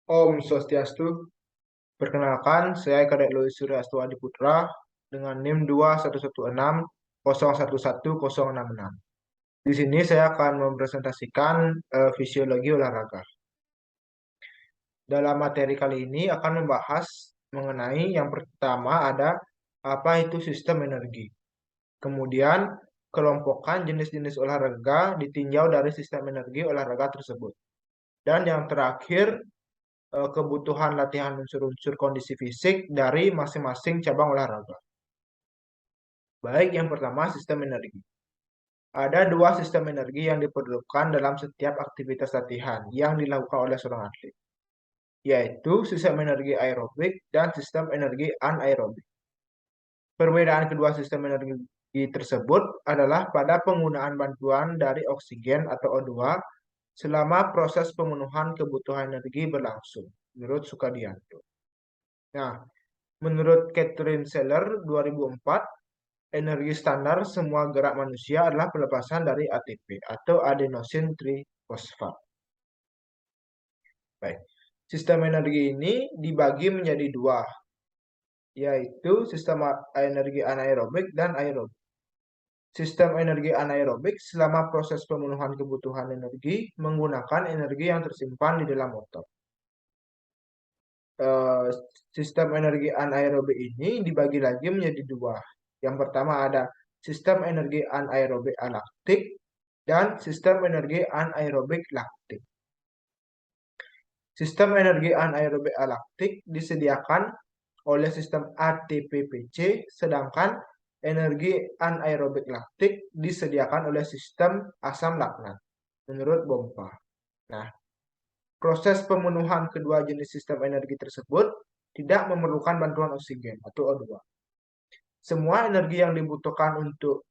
Om Swastiastu, perkenalkan saya Kadek Louis Suryastu Adiputra dengan NIM 21160111066. Di sini saya akan mempresentasikan fisiologi olahraga. Dalam materi kali ini akan membahas mengenai yang pertama ada apa itu sistem energi. Kemudian kelompokkan jenis-jenis olahraga ditinjau dari sistem energi olahraga tersebut. Dan yang terakhir kebutuhan latihan unsur-unsur kondisi fisik dari masing-masing cabang olahraga. Baik, yang pertama sistem energi. Ada dua sistem energi yang diperlukan dalam setiap aktivitas latihan yang dilakukan oleh seorang atlet, yaitu sistem energi aerobik dan sistem energi anaerobik. Perbedaan kedua sistem energi tersebut adalah pada penggunaan bantuan dari oksigen atau O2 selama proses pemenuhan kebutuhan energi berlangsung, menurut Sukadianto. Nah, menurut Catherine Seller 2004, energi standar semua gerak manusia adalah pelepasan dari ATP atau adenosine trifosfat. Baik. Sistem energi ini dibagi menjadi dua, yaitu sistem energi anaerobik dan aerobik. Sistem energi anaerobik selama proses pemenuhan kebutuhan energi menggunakan energi yang tersimpan di dalam otot. eh, Sistem energi anaerobik ini dibagi lagi menjadi dua. Yang pertama ada sistem energi anaerobik alaktik dan sistem energi anaerobik laktik. Sistem energi anaerobik alaktik disediakan oleh sistem ATP-PC, sedangkan energi anaerobik laktik disediakan oleh sistem asam laknat, menurut Bompa. Nah, proses pemenuhan kedua jenis sistem energi tersebut tidak memerlukan bantuan oksigen atau O2. Semua energi yang dibutuhkan untuk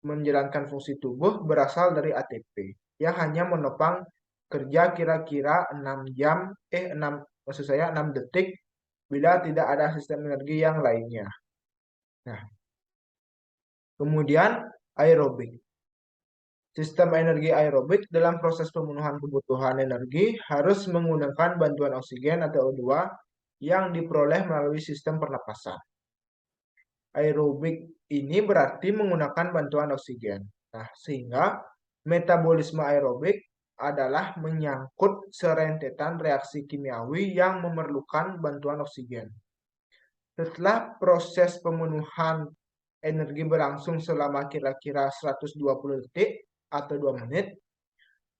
menjalankan fungsi tubuh berasal dari ATP yang hanya menopang kerja kira-kira 6 jam, 6, maksud saya 6 detik bila tidak ada sistem energi yang lainnya. Nah, kemudian aerobik. Sistem energi aerobik dalam proses pemenuhan kebutuhan energi harus menggunakan bantuan oksigen atau O2 yang diperoleh melalui sistem pernapasan. Aerobik ini berarti menggunakan bantuan oksigen. Nah, sehingga metabolisme aerobik adalah menyangkut serentetan reaksi kimiawi yang memerlukan bantuan oksigen. Setelah proses pemenuhan energi berlangsung selama kira-kira 120 detik atau 2 menit,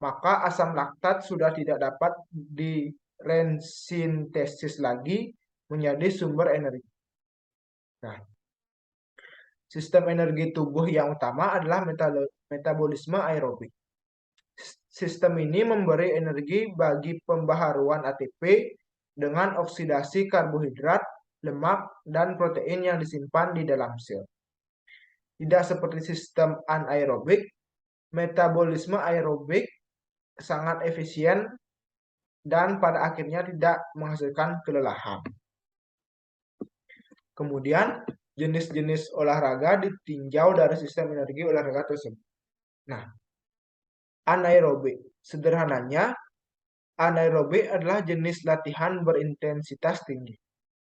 maka asam laktat sudah tidak dapat dirensintesis lagi menjadi sumber energi. Nah, sistem energi tubuh yang utama adalah metabolisme aerobik. Sistem ini memberi energi bagi pembaharuan ATP dengan oksidasi karbohidrat, lemak, dan protein yang disimpan di dalam sel. Tidak seperti sistem anaerobik, metabolisme aerobik sangat efisien dan pada akhirnya tidak menghasilkan kelelahan. Kemudian, jenis-jenis olahraga ditinjau dari sistem energi olahraga tersebut. Nah, anaerobik. Sederhananya, anaerobik adalah jenis latihan berintensitas tinggi,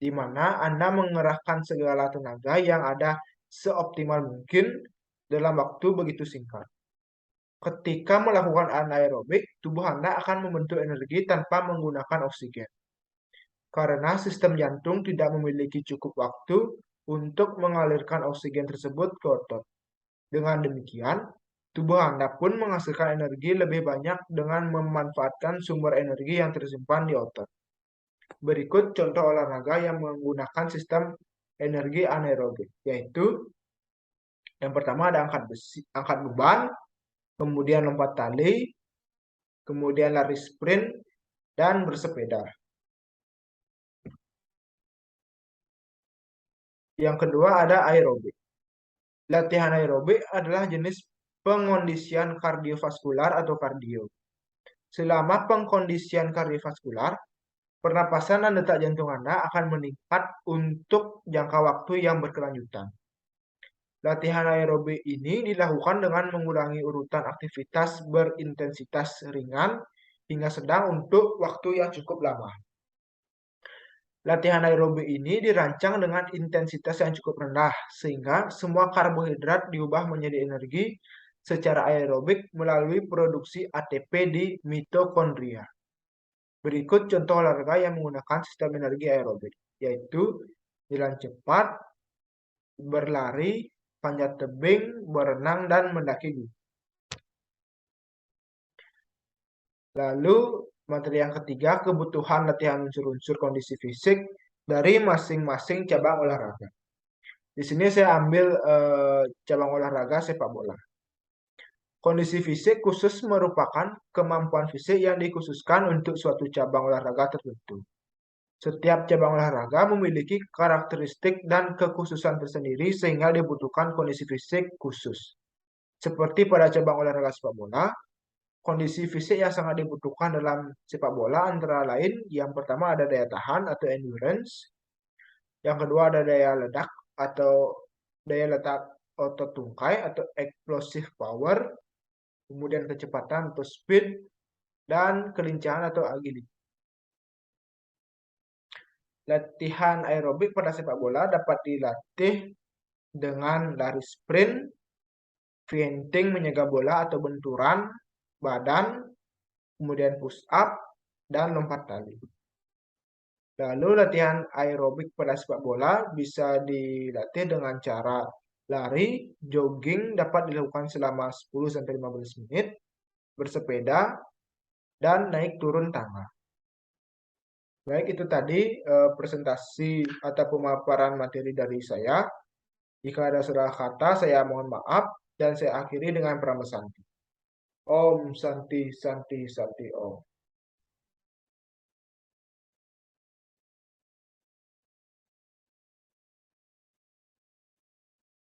di mana Anda mengerahkan segala tenaga yang ada seoptimal mungkin dalam waktu begitu singkat. Ketika melakukan anaerobik, tubuh Anda akan membentuk energi tanpa menggunakan oksigen. Karena sistem jantung tidak memiliki cukup waktu untuk mengalirkan oksigen tersebut ke otot. Dengan demikian, tubuh Anda pun menghasilkan energi lebih banyak dengan memanfaatkan sumber energi yang tersimpan di otot. Berikut contoh olahraga yang menggunakan sistem energi anaerobik, yaitu yang pertama ada angkat beban, kemudian lompat tali, kemudian lari sprint, dan bersepeda. Yang kedua ada aerobik. Latihan aerobik adalah jenis pengondisian kardiovaskular atau kardio. Selama pengkondisian kardiovaskular, pernapasan dan detak jantung Anda akan meningkat untuk jangka waktu yang berkelanjutan. Latihan aerobik ini dilakukan dengan mengulangi urutan aktivitas berintensitas ringan hingga sedang untuk waktu yang cukup lama. Latihan aerobik ini dirancang dengan intensitas yang cukup rendah, sehingga semua karbohidrat diubah menjadi energi secara aerobik melalui produksi ATP di mitokondria. Berikut contoh olahraga yang menggunakan sistem energi aerobik, yaitu jalan cepat, berlari, panjat tebing, berenang, dan mendaki gunung. Lalu materi yang ketiga, kebutuhan latihan unsur-unsur kondisi fisik dari masing-masing cabang olahraga. Di sini saya ambil cabang olahraga sepak bola. Kondisi fisik khusus merupakan kemampuan fisik yang dikhususkan untuk suatu cabang olahraga tertentu. Setiap cabang olahraga memiliki karakteristik dan kekhususan tersendiri sehingga dibutuhkan kondisi fisik khusus. Seperti pada cabang olahraga sepak bola, kondisi fisik yang sangat dibutuhkan dalam sepak bola antara lain yang pertama ada daya tahan atau endurance, yang kedua ada daya ledak atau daya letak otot tungkai atau explosive power, kemudian kecepatan atau speed, dan kelincahan atau agility. Latihan aerobik pada sepak bola dapat dilatih dengan lari sprint, feinting menjaga bola atau benturan badan, kemudian push up, dan lompat tali. Lalu latihan aerobik pada sepak bola bisa dilatih dengan cara lari, jogging dapat dilakukan selama 10-15 menit, bersepeda, dan naik turun tangga. Baik, itu tadi presentasi atau pemaparan materi dari saya. Jika ada salah kata, saya mohon maaf dan saya akhiri dengan pramesanti. Om Santi Santi Santi Om.